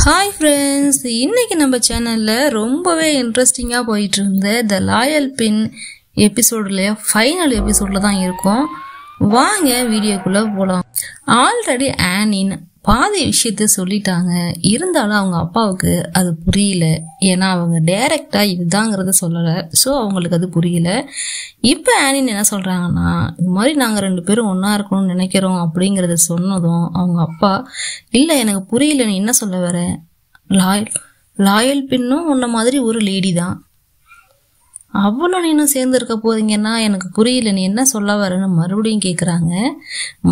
Hi friends, இன்னைக்கு நம்ம சேனலில் ரொம்பவே இன்ட்ரெஸ்டிங்காக போயிட்டு இருந்த த லாயல் பின் எபிசோடில் ஃபைனல் எபிசோடில் தான் இருக்கோம். வாங்க வீடியோக்குள்ளே போகலாம். ஆல்ரெடி ஆனின் பாதி விஷயத்த சொல்லிட்டாங்க. இருந்தாலும் அவங்க அப்பாவுக்கு அது புரியல. ஏன்னா அவங்க டைரெக்டாக இதுதாங்கிறத சொல்லலை. ஸோ அவங்களுக்கு அது புரியல. இப்போ ஆனின் என்ன சொல்கிறாங்கன்னா, இது மாதிரி நாங்கள் 2 பேரும் ஒன்றா இருக்கணும்னு நினைக்கிறோம் அப்படிங்கிறத சொன்னதும் அவங்க அப்பா, இல்லை எனக்கு புரியல, நீ என்ன சொல்ல வர? லாயல் பின்னும் உன்ன மாதிரி ஒரு லேடி தான், அவ்வளோ நீனும் சேர்ந்து இருக்க போறீங்கன்னா எனக்கு புரியல, நீ என்ன சொல்ல வரன்னு மறுபடியும் கேட்குறாங்க.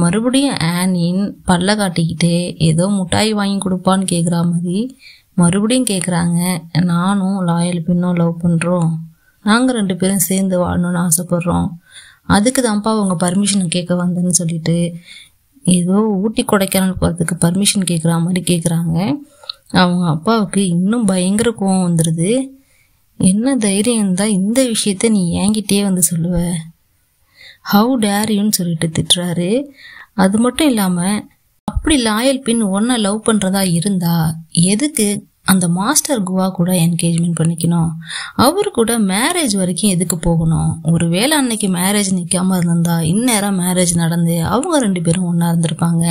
மறுபடியும் ஆனின் பல்ல காட்டிக்கிட்டே ஏதோ முட்டாய் வாங்கி கொடுப்பான்னு கேட்குற மாதிரி மறுபடியும் கேட்குறாங்க. நானும் லாயல் பின்னும் லவ் பண்ணுறோம், நாங்கள் 2 பேரும் சேர்ந்து வாழணும்னு ஆசைப்பட்றோம், அதுக்கு தான்ப்பா அவங்க பர்மிஷன் கேட்க வந்தேன்னு சொல்லிட்டு ஏதோ ஊட்டி கொடைக்கானல் போகிறதுக்கு பர்மிஷன் கேட்குற மாதிரி கேட்குறாங்க. அவங்க அப்பாவுக்கு இன்னும் பயங்கர கோவம் வந்துடுது. என்ன தைரியம் இருந்தால் இந்த விஷயத்த நீ என்கிட்டயே வந்து சொல்லுவ, ஹவு டேர் யூன்னு சொல்லிட்டு திட்டுறாரு. அது மட்டும் இல்லாமல், அப்படி லாயல் பின் ஒன்றை லவ் பண்ணுறதா இருந்தா எதுக்கு அந்த மாஸ்டர் குவா கூட என்கேஜ்மெண்ட் பண்ணிக்கணும்? அவரு கூட மேரேஜ் வரைக்கும் எதுக்கு போகணும்? ஒரு வேளை அன்னைக்கு மேரேஜ் நிற்காம இருந்தா இந்நேரம் மேரேஜ் நடந்து அவங்க 2 பேரும் ஒன்றா இருந்திருப்பாங்க.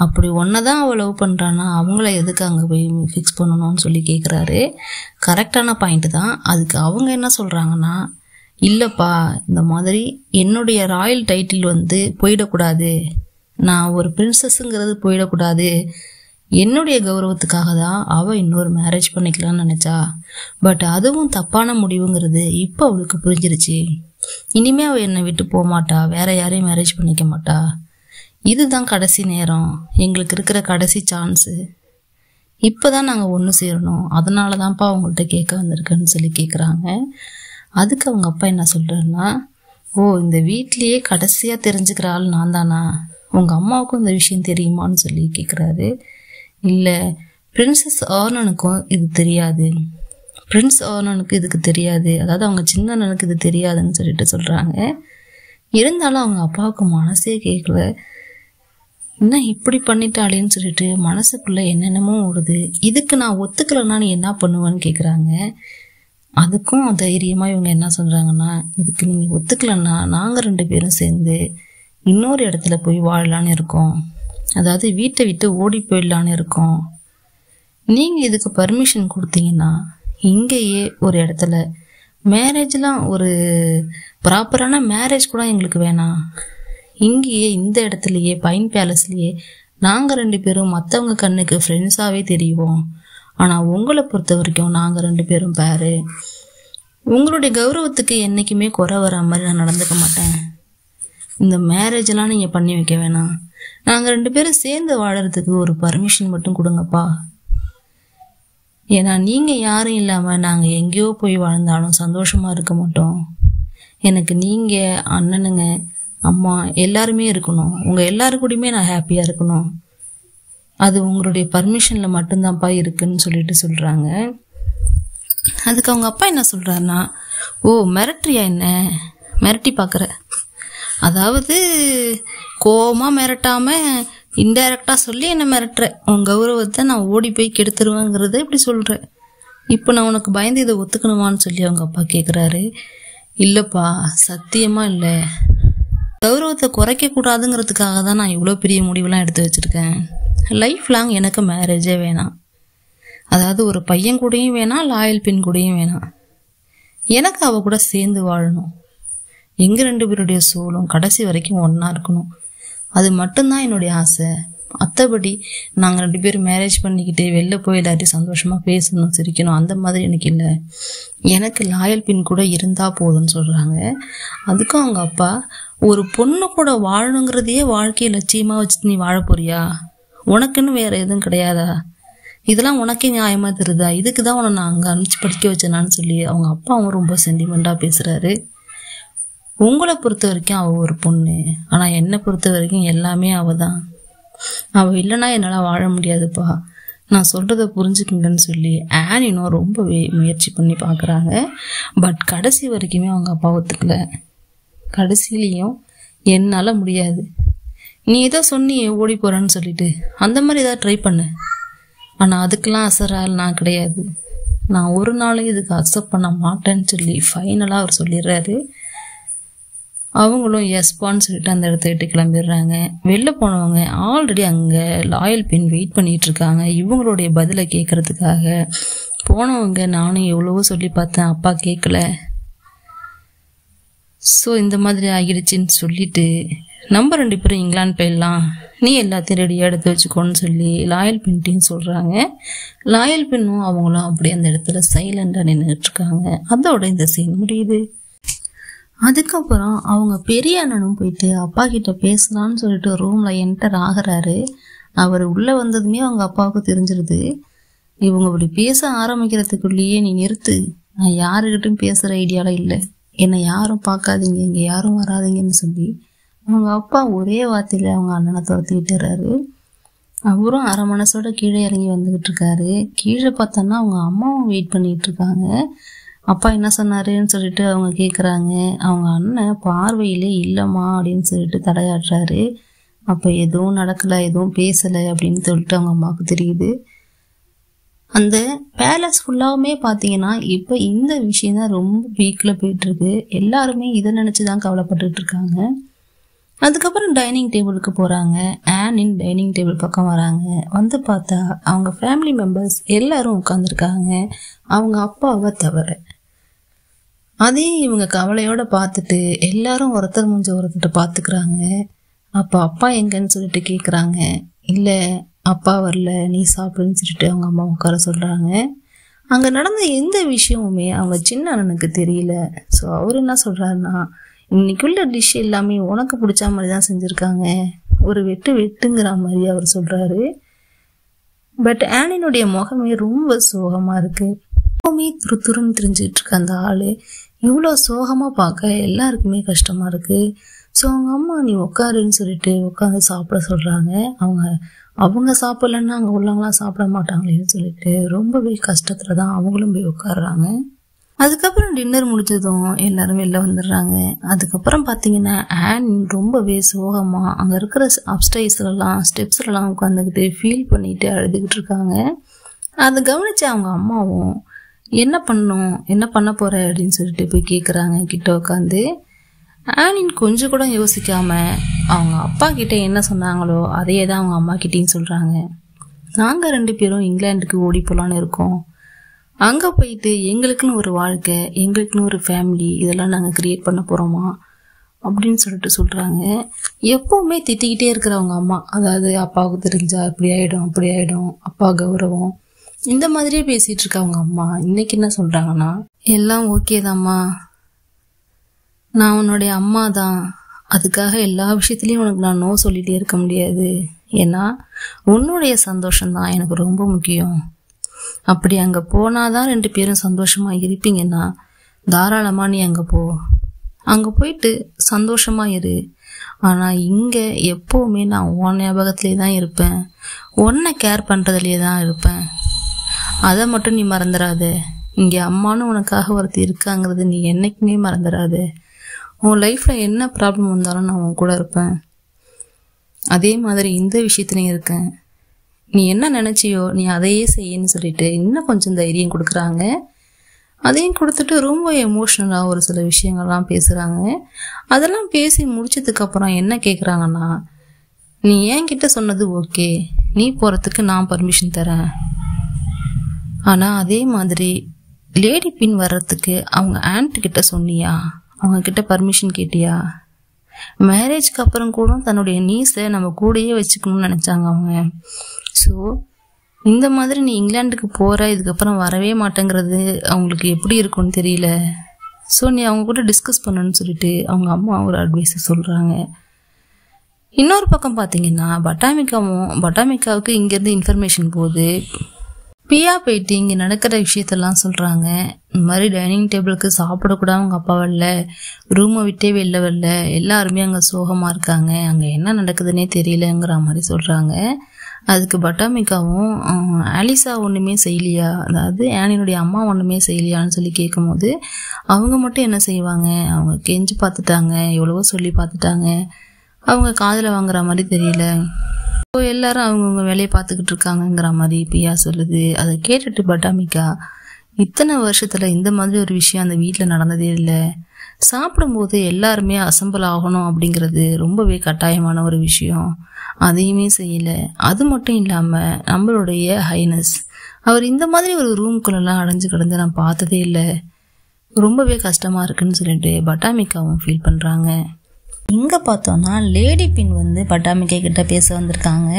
அப்படி ஒன்னதான் அவள் லவ் பண்ணுறான்னா அவங்கள எதுக்கு அங்கே போய் ஃபிக்ஸ் பண்ணணும்னு சொல்லி கேட்குறாரு. கரெக்டான பாயிண்ட் தான். அதுக்கு அவங்க என்ன சொல்கிறாங்கன்னா, இல்லைப்பா, இந்த மாதிரி என்னுடைய ராயல் டைட்டில் வந்து போயிடக்கூடாது, நான் ஒரு பிரின்சஸ்ஸுங்கிறது போயிடக்கூடாது, என்னுடைய கௌரவத்துக்காக தான் அவள் இன்னொரு மேரேஜ் பண்ணிக்கலாம்னு நினச்சா. பட் அதுவும் தப்பான முடிவுங்கிறது இப்போ அவளுக்கு புரிஞ்சிருச்சு. இனிமே அவள் என்னை விட்டு போக மாட்டா, வேற யாரையும் மேரேஜ் பண்ணிக்க மாட்டா. இதுதான் கடைசி நேரம், எங்களுக்கு இருக்கிற கடைசி சான்ஸு, இப்போ தான் நாங்கள் ஒன்று சேரணும், அதனால தான்ப்பா அவங்கள்ட்ட கேட்க வந்திருக்கேன்னு சொல்லி கேட்குறாங்க. அதுக்கு அவங்க அப்பா என்ன சொல்கிறாருன்னா, ஓ, இந்த வீட்லேயே கடைசியாக தெரிஞ்சுக்கிற ஆள் நான் தானா? உங்கள் அம்மாவுக்கும் இந்த விஷயம் தெரியுமான்னு சொல்லி கேட்குறாரு. இல்லை, பிரின்சஸ் ஆர்னனுக்கும் இது தெரியாது, பிரின்ஸ் ஆர்னனுக்கு இதுக்கு தெரியாது, அதாவது அவங்க சின்ன அண்ணனுக்கு இது தெரியாதுன்னு சொல்லிட்டு சொல்கிறாங்க. இருந்தாலும் அவங்க அப்பாவுக்கு மனசே கேட்கல. என்ன இப்படி பண்ணிட்டாளேன்னு சொல்லிட்டு மனசுக்குள்ளே என்னென்னமோ ஓடுது. இதுக்கு நான் ஒத்துக்கலைன்னா நீ என்ன பண்ணுவேன்னு கேட்குறாங்க. அதுக்கும் தைரியமாக இவங்க என்ன சொல்கிறாங்கன்னா, இதுக்கு நீங்கள் ஒத்துக்கலைன்னா நாங்கள் 2 பேரும் சேர்ந்து இன்னொரு இடத்துல போய் வாழலான்னு இருக்கோம், அதாவது வீட்டை விட்டு ஓடி போயிடலான்னு இருக்கோம். நீங்கள் இதுக்கு பர்மிஷன் கொடுத்தீங்கன்னா இங்கேயே ஒரு இடத்துல மேரேஜ்லாம், ஒரு ப்ராப்பரான மேரேஜ் கூட எங்களுக்கு வேணாம், இங்கேயே இந்த இடத்துலையே பைன் பேலஸ்லேயே நாங்கள் 2 பேரும் மற்றவங்க கண்ணுக்கு ஃப்ரெண்ட்ஸாகவே தெரியுவோம். ஆனால் உங்களை பொறுத்த வரைக்கும் நாங்கள் 2 பேரும் பேரு, உங்களுடைய கௌரவத்துக்கு என்றைக்குமே குறை வர மாதிரி நான் நடந்துக்க மாட்டேன். இந்த மேரேஜெல்லாம் நீங்கள் பண்ணி வைக்க வேணாம், நாங்கள் 2 பேரும் சேர்ந்து வாழறதுக்கு ஒரு பர்மிஷன் மட்டும் கொடுங்கப்பா. ஏன்னா நீங்கள் யாரும் இல்லாமல் நாங்கள் எங்கேயோ போய் வாழ்ந்தாலும் சந்தோஷமாக இருக்க மாட்டோம். எனக்கு நீங்கள், அண்ணனுங்க, அம்மா எல்லாருமே இருக்கணும், உங்கள் எல்லாரு கூடயுமே நான் ஹாப்பியாக இருக்கணும், அது உங்களுடைய பர்மிஷனில் மட்டும்தான்ப்பா இருக்குன்னு சொல்லிட்டு சொல்கிறாங்க. அதுக்கு அவங்க அப்பா என்ன சொல்கிறாருன்னா, ஓ, மிரட்டுறியா, என்ன மிரட்டி பார்க்குற, அதாவது கோவமாக மிரட்டாமல் இன்டைரக்டாக சொல்லி என்ன மிரட்டுற, உன் கௌரவத்தை நான் ஓடி போய் கெடுத்துருவேங்கிறத இப்படி சொல்கிறேன், இப்போ நான் உனக்கு பயந்து இதை ஒத்துக்கணுமான்னு சொல்லி அவங்க அப்பா கேட்குறாரு. இல்லைப்பா, சத்தியமாக இல்லை, கௌரவத்தை குறைக்கக்கூடாதுங்கிறதுக்காக தான் நான் இவ்வளோ பெரிய முடிவெலாம் எடுத்து வச்சுருக்கேன். லைஃப் லாங் எனக்கு மேரேஜே வேணாம், அதாவது ஒரு பையன் கூடயும் வேணாம், லாயல் பின் கூடயும் வேணாம், எனக்கு அவள் கூட சேர்ந்து வாழணும், எங்கள் 2 பேருடைய சோலும் கடைசி வரைக்கும் ஒன்றா இருக்கணும், அது மட்டும்தான் என்னுடைய ஆசை. மற்றபடி நாங்கள் 2 பேரும் மேரேஜ் பண்ணிக்கிட்டு வெளில போய் எல்லாத்தையும் சந்தோஷமாக பேசணும், சிரிக்கணும், அந்த மாதிரி எனக்கு இல்லை, எனக்கு லாயல் பின் கூட இருந்தால் போதும்னு சொல்கிறாங்க. அதுக்கும் அவங்க அப்பா, ஒரு பொண்ணு கூட வாழணுங்கிறதையே வாழ்க்கையை லட்சியமாக வச்சுட்டு நீ வாழ போறியா? உனக்குன்னு வேறு எதுவும் கிடையாதா? இதெல்லாம் உனக்கே நியாயமாக தெரியுதா? இதுக்கு தான் உன்னை நான் அங்கே அனுப்பிச்சு படிக்க வச்சேனான்னு சொல்லி அவங்க அப்பாவும் ரொம்ப சென்டிமெண்ட்டாக பேசுகிறாரு. உங்களை பொறுத்த வரைக்கும் அவள் ஒரு பொண்ணு, ஆனால் என்னை பொறுத்த வரைக்கும் எல்லாமே அவள் தான், அவள் இல்லைன்னா என்னால் வாழ முடியாதுப்பா, நான் சொல்கிறத புரிஞ்சுக்குங்கன்னு சொல்லி ஆனினும் ரொம்பவே முயற்சி பண்ணி பார்க்குறாங்க. பட் கடைசி வரைக்குமே அவங்க அப்பா ஒத்துக்கல. கடைசியிலையும் என்னால் முடியாது, நீ ஏதோ சொன்னியே ஓடி போகிறேன்னு சொல்லிட்டு, அந்த மாதிரி ஏதாவது ட்ரை பண்ணு, ஆனால் அதுக்கெல்லாம் அசரால் நான் கிடையாது, நான் ஒரு நாளும் இதுக்கு அக்செப்ட் பண்ண மாட்டேன்னு சொல்லி ஃபைனலாக அவர் சொல்லிடுறாரு. அவங்களும் எஸ்பான்னு சொல்லிட்டு அந்த இடத்த விட்டு கிளம்பிடுறாங்க. வெளில போனவங்க ஆல்ரெடி அங்கே லாயல் பின் வெயிட் பண்ணிட்டு இருக்காங்க இவங்களுடைய பதிலை கேட்கறதுக்காக. போனவங்க நானும் எவ்வளவோ சொல்லி பார்த்தேன், அப்பா கேட்கல, ஸோ இந்த மாதிரி ஆகிடுச்சின்னு சொல்லிட்டு நம்ம 2 பேரும் இங்கிலாந்து போயிடலாம், நீ எல்லாத்தையும் ரெடியாக எடுத்து வச்சுக்கோன்னு சொல்லி லாயல் பின்ட்டின்னு சொல்கிறாங்க. லாயல் பின்னும் அவங்களும் அப்படியே அந்த இடத்துல சைலண்டாக நின்றுட்டு இருக்காங்க. அதோட இந்த சீன் முடியுது. அதுக்கப்புறம் அவங்க பெரிய அண்ணனும் போயிட்டு அப்பா கிட்ட பேசலான்னு சொல்லிட்டு ரூமில் என்டர் ஆகிறாரு. அவர் உள்ளே வந்ததுமே அவங்க அப்பாவுக்கு தெரிஞ்சிருது. இவங்க இப்படி பேச ஆரம்பிக்கிறதுக்குள்ளேயே நீ நிறுத்து, நான் யாருக்கிட்டும் பேசுகிற ஐடியாவில் இல்லை, என்னை யாரும் பார்க்காதீங்க, இங்கே யாரும் வராதிங்கன்னு சொல்லி அவங்க அப்பா ஒரே வார்த்தையில் அவங்க அண்ணனை துரத்தி விட்டுறாரு. அவரும் அரை மனசோட கீழே இறங்கி வந்துக்கிட்டு இருக்காரு. கீழே பார்த்தோன்னா அவங்க அம்மாவும் வெயிட் பண்ணிட்டு இருக்காங்க. அப்பா என்ன சொன்னாருன்னு சொல்லிட்டு அவங்க கேட்குறாங்க. அவங்க அண்ணன் பார்வையிலே இல்லைம்மா அப்படின்னு சொல்லிட்டு தலையாடுறாரு. அப்போ எதுவும் நடக்கலை, எதுவும் பேசலை அப்படின்னு சொல்லிட்டு அவங்க அம்மாவுக்கு தெரியுது. அந்த பேலஸ் ஃபுல்லாகவுமே பார்த்தீங்கன்னா இப்போ இந்த விஷயம் தான் ரொம்ப வீக்கில் போயிட்டுருக்கு. எல்லாருமே இதை நினச்சி தான் கவலைப்பட்டுட்டு இருக்காங்க. அதுக்கப்புறம் டைனிங் டேபிளுக்கு போகிறாங்க. ஆனின் டைனிங் டேபிள் பக்கம் வராங்க. வந்து பார்த்தா அவங்க ஃபேமிலி மெம்பர்ஸ் எல்லாரும் உட்காந்துருக்காங்க, அவங்க அப்பாவை தவிர. அதையும் இவங்க கவலையோடு பார்த்துட்டு எல்லாரும் ஒருத்தர் முடிஞ்ச ஒருத்தர் பார்த்துக்கிறாங்க. அப்போ அப்பா எங்கன்னு சொல்லிட்டு கேட்குறாங்க. இல்லை அப்பா வரல, நீ சாப்பிடுன்னு சொல்லிட்டு அவங்க அம்மா உட்கார சொல்கிறாங்க. அங்கே நடந்த எந்த விஷயமுமே அவங்க சின்ன அண்ணனுக்கு தெரியல. ஸோ அவர் என்ன சொல்கிறாருன்னா, இன்னைக்குள்ள டிஷ் எல்லாமே உனக்கு பிடிச்ச மாதிரி தான் செஞ்சுருக்காங்க, ஒரு வெட்டுங்கிற மாதிரி அவர் சொல்கிறாரு. பட் ஆனினுடைய முகமே ரொம்ப சோகமாக இருக்குது. எப்பவுமே துருன்னு தெரிஞ்சிட்டு இருக்க அந்த ஆள் இவ்வளோ சோகமாக பார்க்க எல்லாருக்குமே கஷ்டமாக இருக்குது. ஸோ அவங்க அம்மா நீ உட்காருன்னு சொல்லிட்டு உட்காந்து சாப்பிட சொல்கிறாங்க. அவங்க சாப்பிட்லன்னா அங்கே உள்ளவங்களாம் சாப்பிட மாட்டாங்களேன்னு சொல்லிட்டு ரொம்பவே கஷ்டத்தில் தான் அவங்களும் போய் உட்காடுறாங்க. அதுக்கப்புறம் டின்னர் முடிஞ்சதும் எல்லாரும் வெளில வந்துடுறாங்க. அதுக்கப்புறம் பார்த்தீங்கன்னா ஆன் ரொம்பவே சோகமாக அங்கே இருக்கிற ஸ்டெப்ஸ்லலாம் உட்காந்துக்கிட்டு ஃபீல் பண்ணிட்டு அழுதுகிட்டு இருக்காங்க. அதை கவனித்து அவங்க அம்மாவும் என்ன பண்ண போகிற அப்படின்னு சொல்லிட்டு போய் கேட்குறாங்க கிட்ட உட்காந்து. ஆனின் கொஞ்சம் கூட யோசிக்காமல் அவங்க அப்பா கிட்டே என்ன சொன்னாங்களோ அதையே தான் அவங்க அம்மா கிட்டேயும் சொல்கிறாங்க. நாங்கள் 2 பேரும் இங்கிலாந்துக்கு ஓடி போகலான்னு இருக்கோம், அங்கே போயிட்டு எங்களுக்குன்னு ஒரு வாழ்க்கை, எங்களுக்குன்னு ஒரு ஃபேமிலி, இதெல்லாம் நாங்கள் க்ரியேட் பண்ண போகிறோமா அப்படின்னு சொல்லிட்டு சொல்கிறாங்க. எப்போவுமே திட்டிக்கிட்டே இருக்கிறவங்க அம்மா, அதாவது அப்பாவுக்கு தெரிஞ்சா இப்படி ஆகிடும் அப்படி ஆகிடும், அப்பா கௌரவம், இந்த மாதிரியே பேசிகிட்டு இருக்கவங்க அம்மா இன்னைக்கு என்ன சொல்கிறாங்கன்னா, எல்லாம் ஓகே தாம்மா, நான் உன்னுடைய அம்மா தான், அதுக்காக எல்லா விஷயத்துலையும் உனக்கு நான் நோ சொல்லிகிட்டே இருக்க முடியாது, ஏன்னா உன்னுடைய சந்தோஷம்தான் எனக்கு ரொம்ப முக்கியம். அப்படி அங்கே போனாதான் 2 பேரும் சந்தோஷமாக இருப்பீங்கன்னா தாராளமாக நீ அங்கே போ, அங்கே போயிட்டு சந்தோஷமாக இரு. ஆனால் இங்கே எப்போவுமே நான் உன் ஞாபகத்திலே தான் இருப்பேன், உன்னை கேர் பண்ணுறதுலே தான் இருப்பேன், அதை மட்டும் நீ மறந்துடாத. இங்கே அம்மானு உனக்காக ஒருத்தி இருக்காங்கிறது நீ என்றைக்குமே மறந்துடாத. உன் லைஃப்பில் என்ன ப்ராப்ளம் வந்தாலும் நான் உன் கூட இருப்பேன். அதே மாதிரி இந்த விஷயத்துலையும் இருக்கேன், நீ என்ன நினச்சியோ நீ அதையே செய்யன்னு சொல்லிட்டு இன்னும் கொஞ்சம் தைரியம் கொடுக்குறாங்க. அதையும் கொடுத்துட்டு ரொம்ப எமோஷ்னலாக ஒரு சில விஷயங்கள்லாம் பேசுகிறாங்க. அதெல்லாம் பேசி முடிச்சதுக்கப்புறம் என்ன கேட்குறாங்கன்னா, நீ என்கிட்ட சொன்னது ஓகே, நீ போகிறதுக்கு நான் பர்மிஷன் தரேன், ஆனால் அதே மாதிரி லேடி பின் வர்றதுக்கு அவங்க ஆண்ட்கிட்ட சொன்னியா, அவங்கக்கிட்ட பர்மிஷன் கேட்டியா? மேரேஜ்க்கு அப்புறம் கூட தன்னுடைய நீஸை நம்ம கூடயே வச்சுக்கணும்னு நினச்சாங்க அவங்க. ஸோ இந்த மாதிரி நீ இங்கிலாந்துக்கு போகிற, இதுக்கப்புறம் வரவே மாட்டேங்கிறது அவங்களுக்கு எப்படி இருக்கும்னு தெரியல, ஸோ நீ அவங்க கூட டிஸ்கஸ் பண்ணணும்னு சொல்லிட்டு அவங்க அம்மா ஒரு அட்வைஸை சொல்கிறாங்க. இன்னொரு பக்கம் பார்த்தீங்கன்னா பட்டாமிக்காவுக்கு இங்கேருந்து இன்ஃபர்மேஷன் போகுது. பியா போயிட்டு இங்கே நடக்கிற விஷயத்தெல்லாம் சொல்கிறாங்க. இந்த மாதிரி டைனிங் டேபிளுக்கு சாப்பிடக்கூட அவங்க அப்பா வரல, ரூமை விட்டே வெளில வரல, எல்லாருமே அங்கே சோகமாக இருக்காங்க, அங்கே என்ன நடக்குதுன்னே தெரியலங்கிற மாதிரி சொல்கிறாங்க. அதுக்கு பட்டாமிக்காவும் ஆலிசா ஒன்றுமே செய்யலையா, அதாவது ஆனினுடைய அம்மா ஒன்றுமே செய்யலையான்னு சொல்லி கேட்கும் போது அவங்க மட்டும் என்ன செய்வாங்க, அவங்க கெஞ்சி பார்த்துட்டாங்க, எவ்வளவோ சொல்லி பார்த்துட்டாங்க, அவங்க காதில் வாங்குற மாதிரி தெரியல. இப்போ எல்லாரும் அவங்கவுங்க வேலையை பார்த்துக்கிட்டு இருக்காங்கங்கிற மாதிரி பிரியா சொல்லுது. அதை கேட்டுட்டு பட்டாமிக்கா, இத்தனை வருஷத்துல இந்த மாதிரி ஒரு விஷயம் அந்த வீட்டில் நடந்ததே இல்லை. சாப்பிடும்போது எல்லாருமே அசம்பிள் ஆகணும் அப்படிங்கிறது ரொம்பவே கட்டாயமான ஒரு விஷயம். அதையுமே செய்யலை. அது மட்டும் இல்லாமல் நம்மளுடைய ஹைனஸ் அவர் இந்த மாதிரி ஒரு ரூம்குள்ளெல்லாம் அடைஞ்சு கிடந்து நான் பார்த்ததே இல்லை. ரொம்பவே கஷ்டமாக இருக்குன்னு சொல்லிட்டு பட்டாமிக்காவும் ஃபீல் பண்ணுறாங்க. இங்கே பார்த்தோன்னா லேடி பின் பட்டாமிக்கா கிட்ட பேச வந்திருக்காங்க.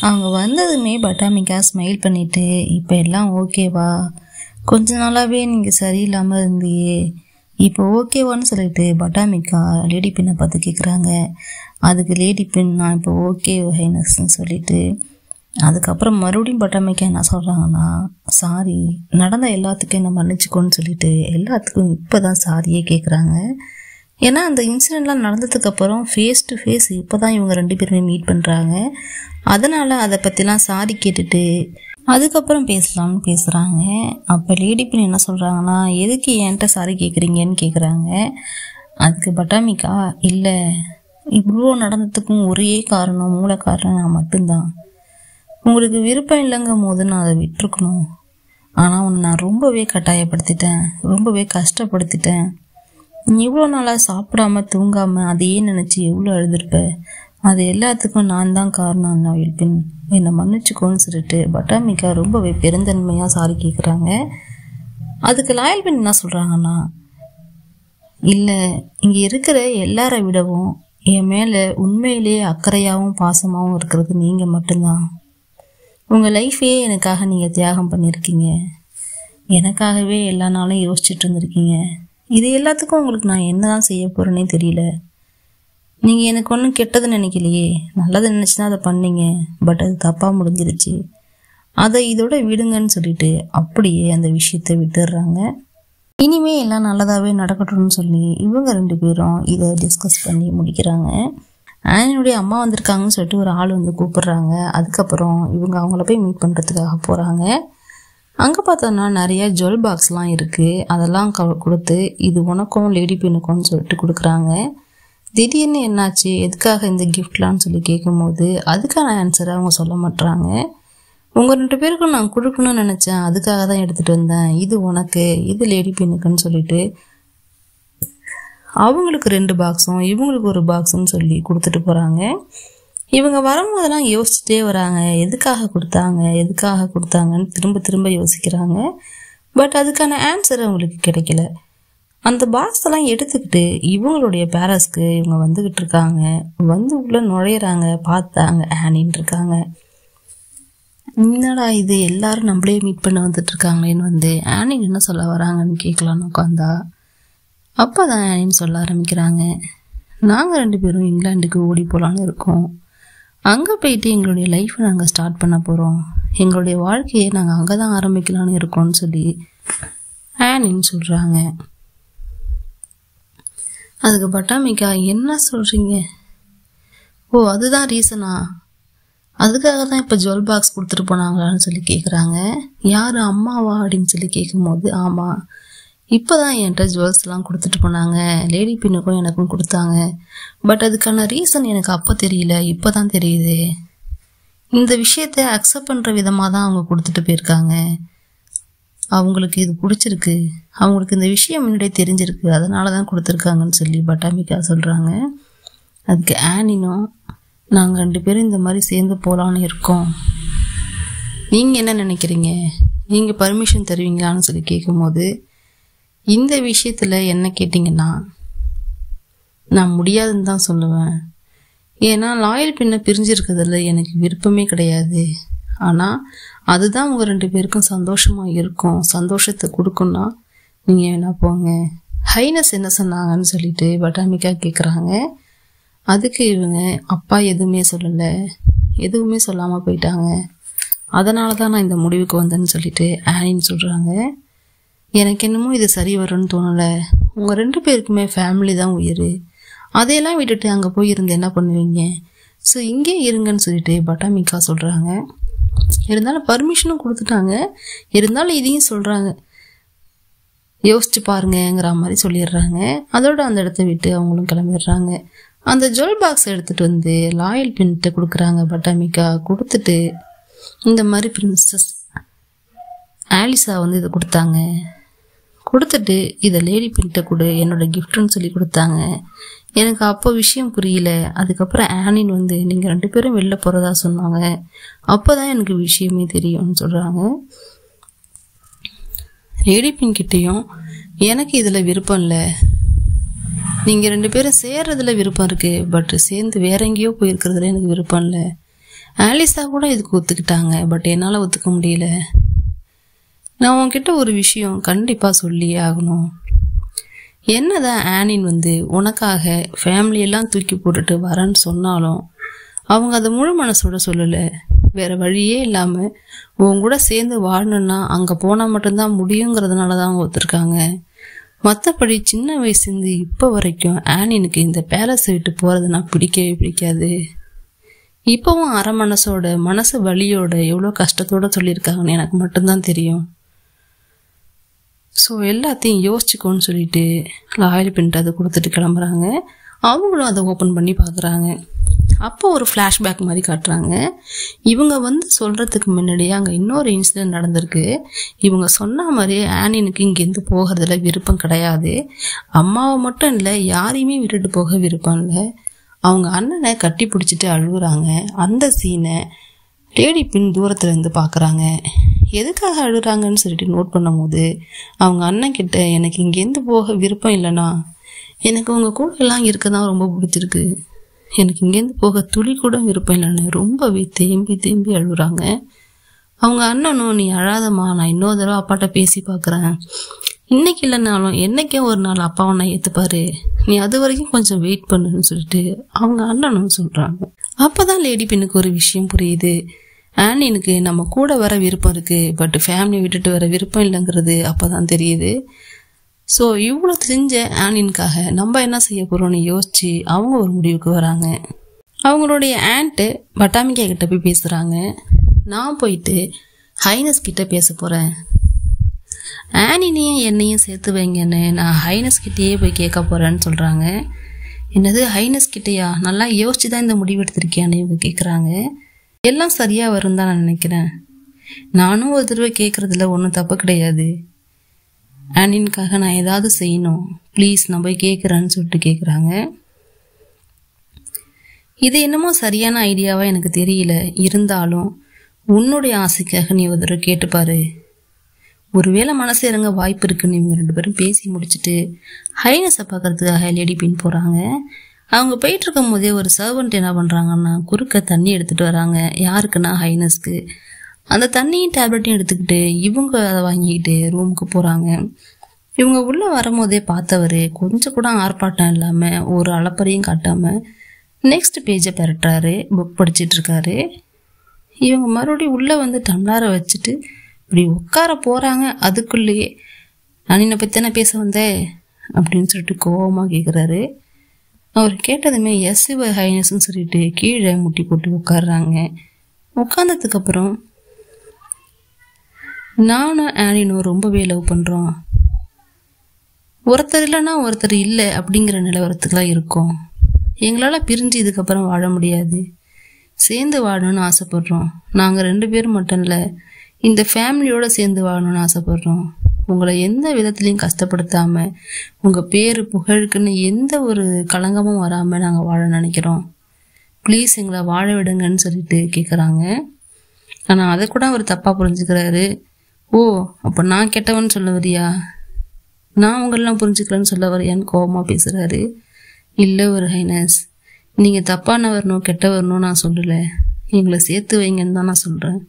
அவங்க வந்ததுமே பட்டாமிக்கா ஸ்மைல் பண்ணிட்டு, இப்போ எல்லாம் ஓகேவா? கொஞ்ச நாளாகவே நீங்கள் சரியில்லாமல் இருந்தியே, இப்போ ஓகேவான்னு சொல்லிட்டு பட்டாமிக்கா லேடி பின்னை பார்த்து கேட்குறாங்க. அதுக்கு லேடி பின், நான் இப்போ ஓகே ஹைனஸ்ன்னு சொல்லிட்டு, அதுக்கப்புறம் மறுபடியும் பட்டாமிக்கா என்ன சொல்கிறாங்கன்னா, சாரி, நடந்த எல்லாத்துக்கும் என்ன மன்னிச்சுக்கோன்னு சொல்லிட்டு எல்லாத்துக்கும் இப்போ தான் சாரியே கேட்குறாங்க. ஏன்னா அந்த இன்சிடெண்ட்லாம் நடந்ததுக்கப்புறம் ஃபேஸ் டு ஃபேஸ் இப்போ தான் இவங்க 2 பேருமே மீட் பண்ணுறாங்க. அதனால் அதை பற்றிலாம் சாரி கேட்டுட்டு அதுக்கப்புறம் பேசலாம்னு பேசுகிறாங்க. அப்போ லேடி பின் என்ன சொல்கிறாங்கன்னா, எதுக்கு என்கிட்ட சாரி கேட்குறீங்கன்னு கேட்குறாங்க. அதுக்கு பட்டாமிக்கா, இல்லை, இவ்வளோ நடந்ததுக்கும் ஒரே காரணம், மூல காரணம் நான் மட்டும்தான். உங்களுக்கு விருப்பம் இல்லைங்கும் போது நான் அதை விட்டுருக்கணும். ஆனால் உன்னை நான் ரொம்பவே கட்டாயப்படுத்திட்டேன், ரொம்பவே கஷ்டப்படுத்திட்டேன். நீ இவ்வளோ நாளாக சாப்பிடாம தூங்காமல் அதையே நினச்சி எவ்வளோ அழுதுருப்ப. அது எல்லாத்துக்கும் நான் தான் காரணம் லாயல் பின், என்னை மன்னிச்சுக்கோன்னு சொல்லிட்டு பட்டாமிக்கா ரொம்பவே பெருந்தன்மையாக சாரி கேட்குறாங்க. அதுக்கு லாயல் பின் என்ன சொல்கிறாங்கன்னா, இல்லை, இங்கே இருக்கிற எல்லாரை விடவும் என் மேலே உண்மையிலேயே அக்கறையாகவும் பாசமாகவும் இருக்கிறது நீங்கள் மட்டும்தான். உங்கள் லைஃபையே எனக்காக நீங்கள் தியாகம் பண்ணியிருக்கீங்க. எனக்காகவே எல்லா நாளும் யோசிச்சுட்டு இருந்திருக்கீங்க. இது எல்லாத்துக்கும் உங்களுக்கு நான் என்ன தான் செய்ய போகிறேன்னே தெரியல. நீங்கள் எனக்கு ஒன்றும் கெட்டது நினைக்கலையே, நல்லது நினச்சி தான் அதை பண்ணீங்க. பட் அது தப்பாக முடிஞ்சிருச்சு. அதை இதோட விடுங்கன்னு சொல்லிட்டு அப்படியே அந்த விஷயத்தை விட்டுடுறாங்க. இனிமே எல்லாம் நல்லதாகவே நடக்கட்டும்னு சொல்லி இவங்க 2 பேரும் இதை டிஸ்கஸ் பண்ணி முடிக்கிறாங்க. ஆனியுடைய அம்மா வந்திருக்காங்கன்னு சொல்லிட்டு ஒரு ஆள் கூப்பிடுறாங்க. அதுக்கப்புறம் இவங்க அவங்கள போய் மீட் பண்ணுறதுக்காக போகிறாங்க. அங்கே பார்த்தோன்னா நிறைய ஜுவல் பாக்ஸ்லாம் இருக்குது. அதெல்லாம் கொடுத்து இது உனக்கும் லேடி பின்னுக்கும்னு சொல்லிட்டு கொடுக்குறாங்க. திடீர்னு என்னாச்சு, எதுக்காக இந்த கிஃப்ட்லான்னு சொல்லி கேட்கும்போது அதுக்கான ஆன்சரை அவங்க சொல்ல மாட்டுறாங்க. உங்கள் 2 பேருக்கும் நான் கொடுக்கணும்னு நினச்சேன், அதுக்காக தான் எடுத்துகிட்டு வந்தேன். இது உனக்கு, இது லேடி பின்னுக்குன்னு சொல்லிட்டு அவங்களுக்கு 2 பாக்ஸும் இவங்களுக்கு 1 பாக்ஸுன்னு சொல்லி கொடுத்துட்டு போகிறாங்க. இவங்க வரும்போதெல்லாம் யோசிச்சுட்டே வராங்க, எதுக்காக கொடுத்தாங்கன்னு திரும்ப திரும்ப யோசிக்கிறாங்க. பட் அதுக்கான ஆன்சர் அவங்களுக்கு கிடைக்கல. அந்த பாக்ஸ் எல்லாம் எடுத்துக்கிட்டு இவங்களுடைய பேரஸ்க்கு இவங்க வந்துக்கிட்டு இருக்காங்க. உள்ளே நுழையிறாங்க. பார்த்தாங்க ஆனின்னு இருக்காங்க. என்னடா இது, எல்லாரும் நம்மளே மீட் பண்ண வந்துட்டு இருக்காங்களேன்னு ஆனி என்ன சொல்ல வராங்கன்னு கேட்கலான்னு உட்காந்தா அப்போ தான் ஆனின்னு சொல்ல ஆரம்பிக்கிறாங்க. நாங்கள் 2 பேரும் இங்கிலாந்துக்கு ஓடி போகலான்னு இருக்கோம். அங்கே போயிட்டு எங்களுடைய லைஃப்பை நாங்கள் ஸ்டார்ட் பண்ண போகிறோம். எங்களுடைய வாழ்க்கையை நாங்கள் அங்கே தான் ஆரம்பிக்கலான்னு இருக்கோம்னு சொல்லி ஆனின்னு சொல்கிறாங்க. அதுக்கு பட்டாமிக்கா, என்ன சொல்கிறீங்க? ஓ, அதுதான் ரீசனா? அதுக்காக தான் இப்போ ஜுவல் பாக்ஸ் கொடுத்துட்டு போனாங்களான்னு சொல்லி கேட்குறாங்க. யார், அம்மாவா அப்படின்னு சொல்லி கேட்கும்போது, ஆமாம், இப்போ தான் என்கிட்ட ஜுவல்ஸ்லாம் கொடுத்துட்டு போனாங்க. லேடி பின்னுக்கும் எனக்கும் கொடுத்தாங்க. பட் அதுக்கான ரீசன் எனக்கு அப்போ தெரியல, இப்போ தான் தெரியுது. இந்த விஷயத்தை அக்செப்ட் பண்ணுற விதமாக தான் அவங்க கொடுத்துட்டு போயிருக்காங்க. அவங்களுக்கு இது பிடிச்சிருக்கு, அவங்களுக்கு இந்த விஷயம் முன்னாடியே தெரிஞ்சிருக்கு, அதனால தான் கொடுத்துருக்காங்கன்னு சொல்லி பட்டாமிக்கா சொல்கிறாங்க. அதுக்கு ஆனினும், நாங்கள் 2 பேரும் இந்த மாதிரி சேர்ந்து போகலான்னு இருக்கோம், நீங்கள் என்ன நினைக்கிறீங்க, நீங்கள் பர்மிஷன் தருவீங்களான்னு சொல்லி கேட்கும்போது, இந்த விஷயத்தில் என்ன கேட்டிங்கன்னா நான் முடியாதுன்னு தான் சொல்லுவேன். ஏன்னா லாயல் பின்னை பிரிஞ்சிருக்கிறதுல எனக்கு விருப்பமே கிடையாது. ஆனால் அதுதான் உங்கள் 2 பேருக்கும் சந்தோஷமாக இருக்கும், சந்தோஷத்தை கொடுக்குன்னா நீங்கள் வேணா போங்க. ஹைனஸ் என்ன சொன்னாங்கன்னு சொல்லிட்டு பட்டாமிக்கா கேட்குறாங்க. அதுக்கு இவங்க, அப்பா எதுவுமே சொல்லலை, எதுவுமே சொல்லாமல் போயிட்டாங்க, அதனால தான் நான் இந்த முடிவுக்கு வந்தேன்னு சொல்லிட்டு ஆனின்னு சொல்கிறாங்க. எனக்கு என்னமோ இது சரி வரும்னு தோணலை. உங்கள் 2 பேருக்குமே ஃபேமிலி தான் உயிர். அதையெல்லாம் விட்டுட்டு அங்கே போய் இருந்து என்ன பண்ணுவீங்க? ஸோ இங்கே இருங்கன்னு சொல்லிட்டு பட்டாமிக்கா சொல்கிறாங்க. இருந்தாலும் பர்மிஷனும் கொடுத்துட்டாங்க, இருந்தாலும் இதையும் சொல்கிறாங்க, யோசிச்சு பாருங்கங்கிற மாதிரி சொல்லிடுறாங்க. அதோட அந்த இடத்த விட்டு அவங்களும் கிளம்பிடுறாங்க. அந்த ஜுவல் பாக்ஸ் எடுத்துகிட்டு வந்து லாயல் பின்கிட்ட கொடுக்குறாங்க பட்டாமிக்கா. கொடுத்துட்டு இந்த மாதிரி பிரின்சஸ் ஆலிசா வந்து இதை கொடுத்தாங்க. கொடுத்துட்டு இதை லேடி பின்கிட்ட கொடு, என்னோட கிஃப்ட்னு சொல்லி கொடுத்தாங்க. எனக்கு அப்போ விஷயம் புரியல. அதுக்கப்புறம் ஆனின் வந்து நீங்கள் 2 பேரும் வெளில போகிறதா சொன்னாங்க. அப்போ தான் எனக்கு விஷயமே தெரியும்னு சொல்கிறாங்க. லேடி பின் கிட்டேயும் எனக்கு இதில் விருப்பம் இல்லை, நீங்கள் 2 பேரும் சேர்றதுல விருப்பம் இருக்குது, பட் சேர்ந்து வேற எங்கேயோ போயிருக்கிறதுல எனக்கு விருப்பம் இல்லை. ஆலிசா கூட இதுக்கு ஒத்துக்கிட்டாங்க, பட் என்னால் ஒத்துக்க முடியல. நான் உன்கிட்ட ஒரு விஷயம் கண்டிப்பாக சொல்லியே ஆகணும். என்னதான் ஆனின் வந்து உனக்காக ஃபேமிலியெல்லாம் தூக்கி போட்டுட்டு வரேன்னு சொன்னாலும் அவங்க அதை முழு மனசோட சொல்லலை. வேற வழியே இல்லாமல் உன் கூட சேர்ந்து வாழணுன்னா அங்கே போனால் மட்டும்தான் முடியுங்கிறதுனால தான் அவங்க ஒத்துருக்காங்க. மற்றபடி சின்ன வயசுலேருந்து இப்போ வரைக்கும் ஆனினுக்கு இந்த பேலஸை விட்டு போகிறதுனா பிடிக்கவே பிடிக்காது. இப்போவும் அரை மனசோட மனசு வலியோட எவ்வளோ கஷ்டத்தோட சொல்லியிருக்காங்கன்னு எனக்கு மட்டும்தான் தெரியும். ஸோ எல்லாத்தையும் யோசிச்சுக்கோன்னு சொல்லிட்டு லாயல் பின்ட்டு அதை கொடுத்துட்டு கிளம்புறாங்க. அவங்களும் அதை ஓப்பன் பண்ணி பார்க்குறாங்க. அப்போ ஒரு ஃப்ளாஷ்பேக் மாதிரி காட்டுறாங்க. இவங்க வந்து சொல்கிறதுக்கு முன்னாடியே அங்கே இன்னொரு இன்சிடென்ட் நடந்திருக்கு. இவங்க சொன்ன மாதிரியே ஆனினுக்கு இங்கேருந்து போகிறதுல விருப்பம் கிடையாது. அம்மாவை மட்டும் இல்லை, யாரையுமே விட்டுட்டு போக விருப்பம் இல்லை. அவங்க அண்ணனை கட்டி பிடிச்சிட்டு அழுகுறாங்க. அந்த சீனை லேடி பின் தூரத்தில் இருந்து பார்க்குறாங்க. எதுக்காக அழுகிறாங்கன்னு சொல்லிட்டு நோட் பண்ணும் போது அவங்க அண்ணன் கிட்ட எனக்கு இங்கேருந்து போக விருப்பம் இல்லைண்ணா, எனக்கு உங்கள் கூட எல்லாம் இருக்க தான் ரொம்ப பிடிச்சிருக்கு, எனக்கு இங்கேருந்து போக துளி கூட விருப்பம் இல்லைன்னு ரொம்பவே தேம்பி தேம்பி அழுகுறாங்க. அவங்க அண்ணனும் நீ அழாதம்மா, நான் இன்னொரு தடவை அப்பாட்ட பேசி பார்க்குறேன், இன்னைக்கு இல்லைனாலும் என்னைக்கே ஒரு நாள் அப்பாவை நான் ஏற்றுப்பாரு, நீ அது வரைக்கும் கொஞ்சம் வெயிட் பண்ணுன்னு சொல்லிட்டு அவங்க அண்ணனும் சொல்கிறாங்க. அப்போ தான் லேடி பின்னுக்கு ஒரு விஷயம் புரியுது. ஆனினுக்கு நம்ம கூட வர விருப்பம் இருக்குது, பட் ஃபேமிலி விட்டுட்டு வர விருப்பம் இல்லைங்கிறது அப்போ தான் தெரியுது. ஸோ இவ்வளோ செஞ்ச ஆனினுக்காக நம்ம என்ன செய்ய போகிறோம்னு யோசித்து அவங்க ஒரு முடிவுக்கு வராங்க. அவங்களுடைய ஆண்ட்டு பட்டாமிக்கா கிட்ட போய் பேசுகிறாங்க. நான் போயிட்டு ஹைனஸ் கிட்ட பேச போகிறேன், ஆனினையும் என்னையும் சேர்த்து வைங்கன்னு நான் ஹைனஸ் கிட்டேயே போய் கேட்க போகிறேன்னு சொல்கிறாங்க. என்னது ஹைனஸ் கிட்டையா? நல்லா யோசிச்சு தான் இந்த முடிவு எடுத்திருக்கியான்னு இவங்க கேட்குறாங்க. எல்லாம் சரியாக வரும் தான் நான் நினைக்கிறேன், நானும் ஒரு தடவை கேட்குறதுல ஒன்றும் தப்பு கிடையாது, ஆனினுக்காக நான் ஏதாவது செய்யணும், ப்ளீஸ் நான் போய் கேட்குறேன்னு சொல்லிட்டு கேட்குறாங்க. இது என்னமோ சரியான ஐடியாவாக எனக்கு தெரியல, இருந்தாலும் உன்னுடைய ஆசைக்காக நீ ஒரு தடவை கேட்டுப்பாரு, ஒருவேளை மனசு இறங்க வாய்ப்பு இருக்குன்னு இவங்க 2 பேரும் பேசி முடிச்சுட்டு ஹைனஸை பார்க்கறதுக்காக லேடி பின் போகிறாங்க. அவங்க போயிட்டு இருக்கும் போதே ஒரு சர்வெண்ட் என்ன பண்ணுறாங்கன்னா குறுக்க தண்ணி எடுத்துகிட்டு வராங்க. யாருக்குன்னா ஹைனஸ்க்கு. அந்த தண்ணியும் டேப்லெட்டையும் எடுத்துக்கிட்டு இவங்க அதை வாங்கிக்கிட்டு ரூமுக்கு போகிறாங்க. இவங்க உள்ளே வரும்போதே பார்த்தவர் கொஞ்சம் கூட ஆர்ப்பாட்டம் இல்லாமல் ஒரு அளப்பறையும் காட்டாமல் நெக்ஸ்ட் பேஜை பெறட்டுறாரு, புக் படிச்சுட்டு இருக்காரு. இவங்க மறுபடியும் உள்ளே வந்து டம்ளாரை வச்சுட்டு இப்படி உட்கார போகிறாங்க. அதுக்குள்ளேயே நான் பற்றி தானே பேச வந்தேன் அப்படின்னு சொல்லிட்டு கோபமாக கேட்குறாரு. அவர் கேட்டதுமே எஸ் யுவர் ஹைனஸ்ன்னு சொல்லிட்டு கீழே முட்டி போட்டு உட்காடுறாங்க. உட்கார்ந்ததுக்கப்புறம் நானும் ஆனினும் ரொம்பவே லவ் பண்ணுறோம், ஒருத்தர் இல்லைன்னா ஒருத்தர் இல்லை அப்படிங்கிற நிலவரத்துக்குலாம் இருக்கும், எங்களால் பிரிஞ்சு இதுக்கப்புறம் வாழ முடியாது, சேர்ந்து வாழணும்னு ஆசைப்படுறோம், நாங்கள் 2 பேரும் மட்டும் இல்லை இந்த ஃபேமிலியோடு சேர்ந்து வாழணும்னு ஆசைப்படுறோம், உங்களை எந்த விதத்துலையும் கஷ்டப்படுத்தாமல் உங்கள் பேர் புகழுக்குன்னு எந்த ஒரு களங்கமும் வராமல் நாங்கள் வாழ நினைக்கிறோம், ப்ளீஸ் எங்களை வாழ விடுங்கன்னு சொல்லிட்டு கேட்குறாங்க. ஆனால் அதை கூட அவர் தப்பாக புரிஞ்சுக்கிறாரு. ஓ அப்போ நான் கெட்டவன்னு சொல்ல வரியா, நான் உங்களெல்லாம் புரிஞ்சுக்கிறேன்னு சொல்ல வரியான்னு கோபமாக பேசுகிறாரு. இல்லை ஒரு ஹைனஸ், நீங்கள் தப்பான வரணும் கெட்ட வரணும் நான் சொல்லலை, எங்களை சேர்த்து வைங்கன்னு தான் நான் சொல்கிறேன்,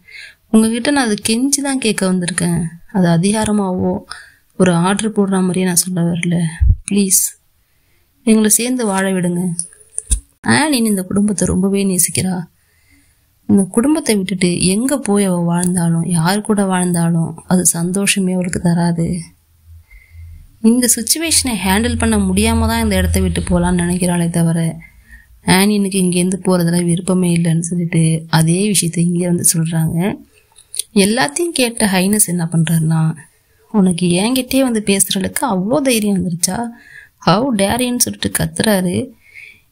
உங்ககிட்ட நான் அது கெஞ்சி தான் கேட்க வந்திருக்கேன், அது அதிகாரமாகவோ ஒரு ஆர்டர் போடுற மாதிரியே நான் சொல்ல வரல, ப்ளீஸ் எங்களை சேர்ந்து வாழ விடுங்க. ஆனின் இந்த குடும்பத்தை ரொம்பவே நேசிக்கிறா. இந்த குடும்பத்தை விட்டுட்டு எங்கே போய் அவள் வாழ்ந்தாலும் யார் கூட வாழ்ந்தாலும் அது சந்தோஷமே அவளுக்கு தராது. இந்த சுச்சுவேஷனை ஹேண்டில் பண்ண முடியாமல் தான் இந்த இடத்த விட்டு போகலான்னு நினைக்கிறாளே தவிர ஆனினுக்கு இங்கேருந்து போகிறதுல விருப்பமே இல்லைன்னு சொல்லிட்டு அதே விஷயத்த இங்கே வந்து சொல்கிறாங்க. எல்லாத்தையும் கேட்ட ஹைனஸ் என்ன பண்ணுறாருன்னா, உனக்கு என்கிட்டே வந்து பேசுகிறளுக்கு அவ்வளோ தைரியம் வந்துருச்சா, ஹவு டேரின்னு சொல்லிட்டு கத்துறாரு.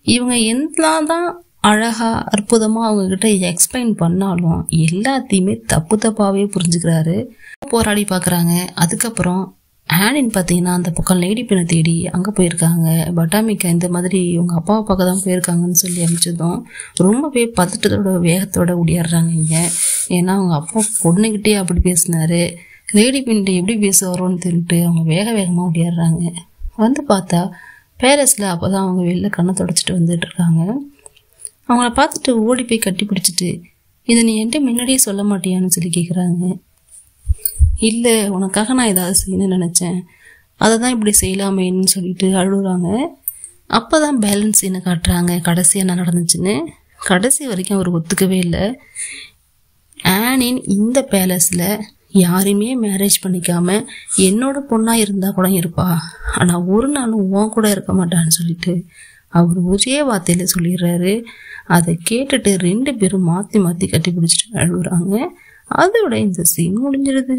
இவங்க என்னதான் அழகா அற்புதமா அவங்க கிட்ட எக்ஸ்பிளைன் பண்ணாலும் எல்லாத்தையுமே தப்பு தப்பாவே புரிஞ்சுக்கிறாரு. போராடி பாக்குறாங்க. அதுக்கப்புறம் ஆனின்னு பார்த்தீங்கன்னா அந்த பக்கம் லேடி பின்னை தேடி அங்கே போயிருக்காங்க. பட்டாமிக்கா இந்த மாதிரி உங்கள் அப்பாவை பார்க்க தான் போயிருக்காங்கன்னு சொல்லி அமைச்சதும் ரொம்பவே பதட்டத்தோட வேகத்தோட ஓடிடுறாங்க இங்கே. ஏன்னா அவங்க அப்பா பொண்ணுக்கிட்டே அப்படி பேசினாரு, லேடி பின்ட்டு எப்படி பேசுவாரோன்னு தெரிஞ்சுட்டு அவங்க வேக வேகமாக ஓடிடுறாங்க. வந்து பார்த்தா பேலஸில் அப்போ தான் அவங்க வெளில கண்ணை தொடச்சிட்டு வந்துட்டு இருக்காங்க. அவங்கள பார்த்துட்டு ஓடி போய் கட்டி பிடிச்சிட்டு இதை நீ என்கிட்ட முன்னாடியே சொல்ல மாட்டியான்னு சொல்லி கேட்குறாங்க. இல்லை, உனக்காக நான் ஏதாவது செய்யணும்னு நினச்சேன், அதை தான் இப்படி செய்யலாமேன்னு சொல்லிட்டு அழுகுறாங்க. அப்போ தான் பேலன்ஸ் என்ன காட்டுறாங்க கடைசியாக என்ன நடந்துச்சுன்னு. கடைசி வரைக்கும் அவர் ஒத்துக்கவே இல்லை. ஆனின் இந்த பேலஸில் யாரையுமே மேரேஜ் பண்ணிக்காம என்னோட பொண்ணாக இருந்தால் கூட இருப்பா, ஆனால் ஒரு நாளும் உன் கூட இருக்க மாட்டான்னு சொல்லிட்டு அவர் ஒரே வார்த்தையில் சொல்லிடுறாரு. அதை கேட்டுட்டு 2 பேரும் மாற்றி மாற்றி கட்டி பிடிச்சிட்டு அழுகுறாங்க. அதோட இந்த சீன் முடிஞ்சிருது.